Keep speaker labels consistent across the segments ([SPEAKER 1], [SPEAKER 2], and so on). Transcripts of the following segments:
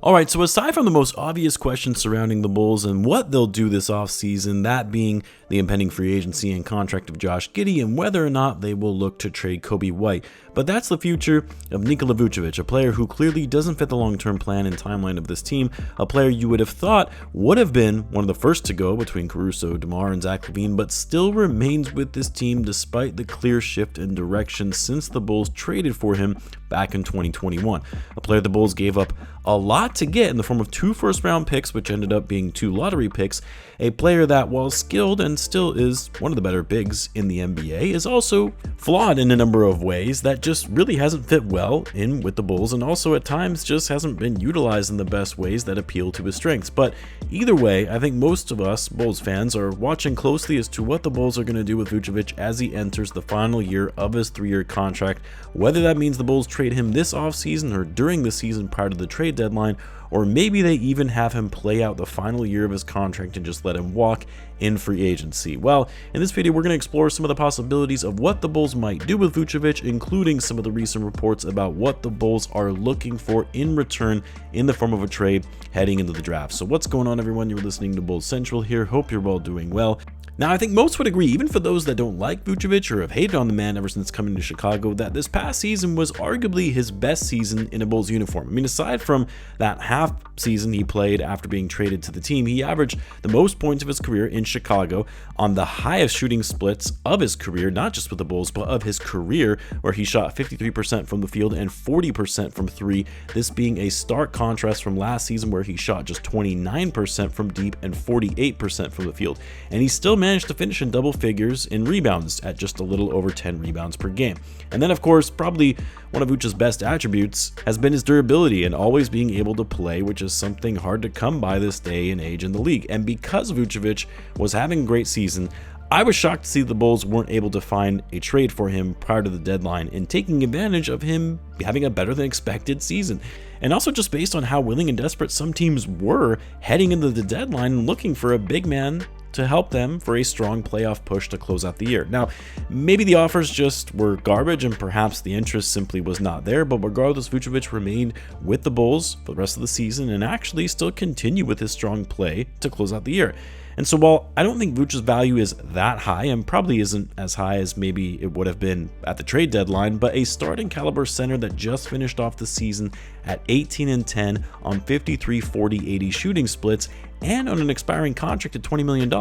[SPEAKER 1] All right, so aside from the most obvious questions surrounding the Bulls and what they'll do this offseason, that being the impending free agency and contract of Josh Giddey and whether or not they will look to trade Coby White. But that's the future of Nikola Vucevic, a player who clearly doesn't fit the long-term plan and timeline of this team, a player you would have thought would have been one of the first to go between Caruso, DeMar, and Zach LaVine, but still remains with this team despite the clear shift in direction since the Bulls traded for him back in 2021. A player the Bulls gave up a lot to get in the form of 2 first-round picks, which ended up being 2 lottery picks. A player that, while skilled and still is one of the better bigs in the NBA, is also flawed in a number of ways that just really hasn't fit well in with the Bulls, and also at times just hasn't been utilized in the best ways that appeal to his strengths. But either way, I think most of us Bulls fans are watching closely as to what the Bulls are going to do with Vucevic as he enters the final year of his 3-year contract, whether that means the Bulls trade him this offseason or during the season prior to the trade deadline, or maybe they even have him play out the final year of his contract and just let him walk in free agency. Well, in this video, we're going to explore some of the possibilities of what the Bulls might do with Vucevic, including some of the recent reports about what the Bulls are looking for in return in the form of a trade heading into the draft. So what's going on, everyone? You're listening to Bulls Central here. Hope you're all doing well. Now, I think most would agree, even for those that don't like Vucevic or have hated on the man ever since coming to Chicago, that this past season was arguably his best season in a Bulls uniform. I mean, aside from that half season he played after being traded to the team, he averaged the most points of his career in Chicago on the highest shooting splits of his career, not just with the Bulls, but of his career, where he shot 53% from the field and 40% from 3, this being a stark contrast from last season where he shot just 29% from deep and 48% from the field. And he still managed to finish in double figures in rebounds at just a little over 10 rebounds per game. And then, of course, probably one of Vucevic's best attributes has been his durability and always being able to play, which is something hard to come by this day and age in the league. And because Vucevic was having a great season, I was shocked to see the Bulls weren't able to find a trade for him prior to the deadline and taking advantage of him having a better than expected season. And also just based on how willing and desperate some teams were heading into the deadline and looking for a big man to help them for a strong playoff push to close out the year. Now, maybe the offers just were garbage and perhaps the interest simply was not there, but regardless, Vucevic remained with the Bulls for the rest of the season and actually still continue with his strong play to close out the year. And so while I don't think Vucevic's value is that high and probably isn't as high as maybe it would have been at the trade deadline, but a starting caliber center that just finished off the season at 18-10 on 53, 40, 80 shooting splits and on an expiring contract at $20 million,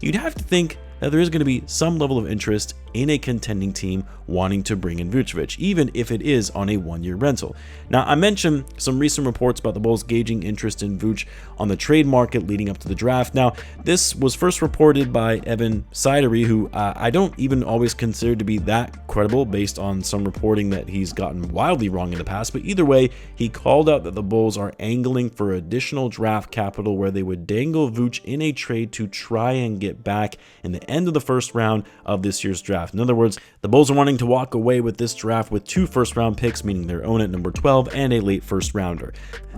[SPEAKER 1] you'd have to think that there is going to be some level of interest in a contending team wanting to bring in Vucevic, even if it is on a 1-year rental. Now, I mentioned some recent reports about the Bulls gauging interest in Vuce on the trade market leading up to the draft. Now, this was first reported by Evan Sidery, who I don't even always consider to be that credible based on some reporting that he's gotten wildly wrong in the past, but either way, he called out that the Bulls are angling for additional draft capital where they would dangle Vuce in a trade to try and get back in the end of the first round of this year's draft. In other words, the Bulls are wanting to walk away with this draft with 2 first-round picks, meaning their own at number 12 and a late first-rounder.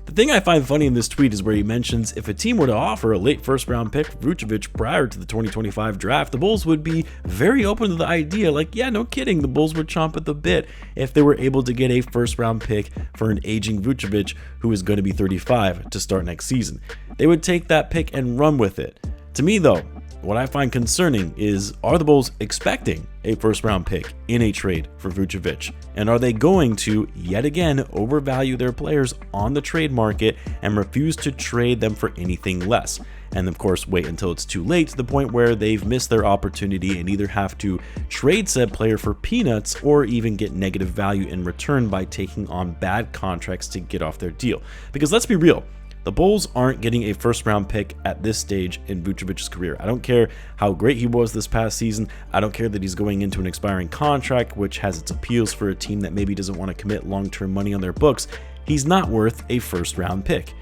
[SPEAKER 1] The thing I find funny in this tweet is where he mentions if a team were to offer a late first-round pick for Vucevic prior to the 2025 draft, the Bulls would be very open to the idea, like, yeah, no kidding, the Bulls would chomp at the bit if they were able to get a first-round pick for an aging Vucevic who is going to be 35 to start next season. They would take that pick and run with it. To me, though, what I find concerning is, are the Bulls expecting a first-round pick in a trade for Vucevic? And are they going to, yet again, overvalue their players on the trade market and refuse to trade them for anything less? And of course, wait until it's too late to the point where they've missed their opportunity and either have to trade said player for peanuts or even get negative value in return by taking on bad contracts to get off their deal. Because let's be real, the Bulls aren't getting a first-round pick at this stage in Vucevic's career. I don't care how great he was this past season. I don't care that he's going into an expiring contract, which has its appeals for a team that maybe doesn't want to commit long-term money on their books. He's not worth a first-round pick.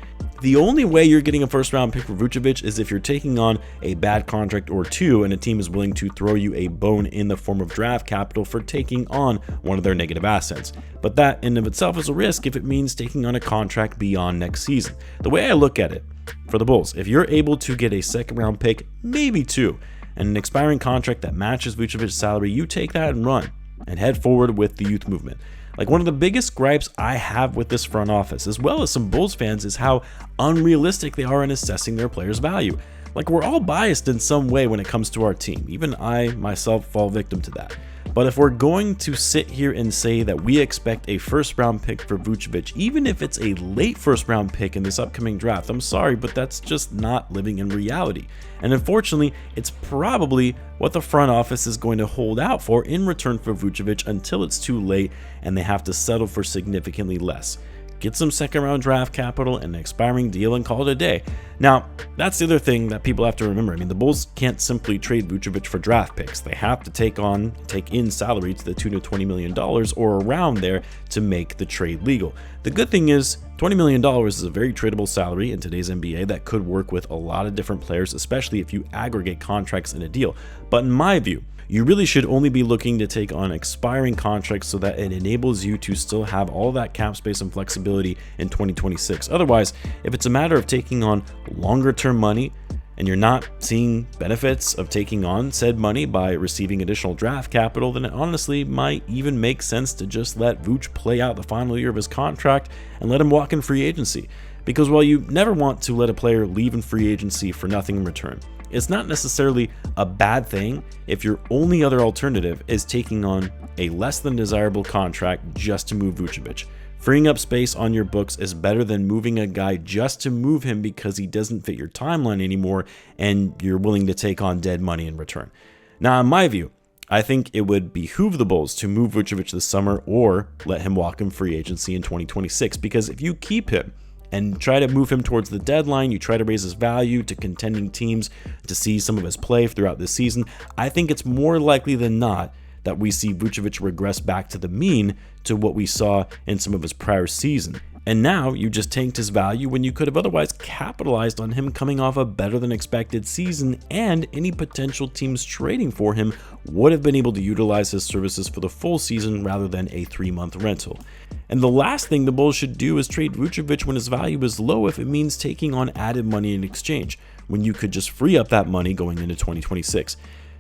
[SPEAKER 1] The only way you're getting a first-round pick for Vucevic is if you're taking on a bad contract or 2 and a team is willing to throw you a bone in the form of draft capital for taking on one of their negative assets. But that in of itself is a risk if it means taking on a contract beyond next season. The way I look at it, for the Bulls, if you're able to get a second-round pick, maybe 2, and an expiring contract that matches Vucevic's salary, you take that and run and head forward with the youth movement. Like, one of the biggest gripes I have with this front office, as well as some Bulls fans, is how unrealistic they are in assessing their players' value. Like, we're all biased in some way when it comes to our team. Even I myself fall victim to that. But if we're going to sit here and say that we expect a first-round pick for Vucevic, even if it's a late first-round pick in this upcoming draft, I'm sorry, but that's just not living in reality. And unfortunately, it's probably what the front office is going to hold out for in return for Vucevic until it's too late and they have to settle for significantly less. Get some second-round draft capital and an expiring deal and call it a day. Now, that's the other thing that people have to remember. I mean, the Bulls can't simply trade Vucevic for draft picks. They have to take in salary to the tune of $20 million or around there to make the trade legal. The good thing is, $20 million is a very tradable salary in today's NBA that could work with a lot of different players, especially if you aggregate contracts in a deal. But in my view, you really should only be looking to take on expiring contracts so that it enables you to still have all that cap space and flexibility in 2026. Otherwise, if it's a matter of taking on longer term money and you're not seeing benefits of taking on said money by receiving additional draft capital, then it honestly might even make sense to just let Vooch play out the final year of his contract and let him walk in free agency. Because while you never want to let a player leave in free agency for nothing in return, it's not necessarily a bad thing if your only other alternative is taking on a less than desirable contract just to move Vucevic. Freeing up space on your books is better than moving a guy just to move him because he doesn't fit your timeline anymore and you're willing to take on dead money in return. Now, in my view, I think it would behoove the Bulls to move Vucevic this summer or let him walk in free agency in 2026, because if you keep him and try to move him towards the deadline, you try to raise his value to contending teams to see some of his play throughout this season, I think it's more likely than not that we see Vucevic regress back to the mean to what we saw in some of his prior season. And now you just tanked his value when you could have otherwise capitalized on him coming off a better than expected season, and any potential teams trading for him would have been able to utilize his services for the full season rather than a 3-month rental. And the last thing the Bulls should do is trade Vucevic when his value is low if it means taking on added money in exchange, when you could just free up that money going into 2026.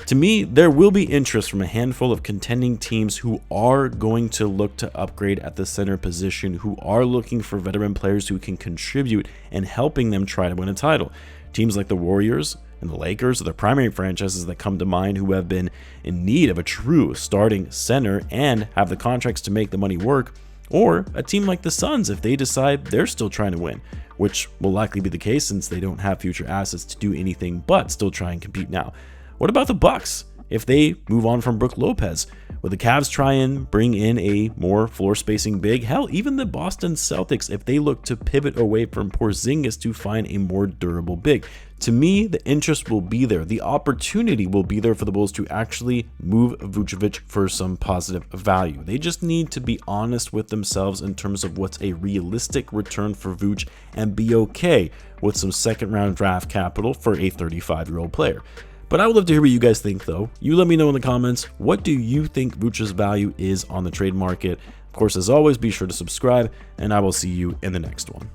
[SPEAKER 1] To me, there will be interest from a handful of contending teams who are going to look to upgrade at the center position, who are looking for veteran players who can contribute and helping them try to win a title. Teams like the Warriors and the Lakers are the primary franchises that come to mind who have been in need of a true starting center and have the contracts to make the money work. Or a team like the Suns if they decide they're still trying to win, which will likely be the case since they don't have future assets to do anything but still try and compete now. What about the Bucks if they move on from Brook Lopez? Will the Cavs try and bring in a more floor spacing big? Hell, even the Boston Celtics if they look to pivot away from Porzingis to find a more durable big. To me, the interest will be there. The opportunity will be there for the Bulls to actually move Vucevic for some positive value. They just need to be honest with themselves in terms of what's a realistic return for Vooch and be okay with some second round draft capital for a 35-year-old player. But I would love to hear what you guys think, though. You let me know in the comments. What do you think Vucevic's value is on the trade market? Of course, as always, be sure to subscribe, and I will see you in the next one.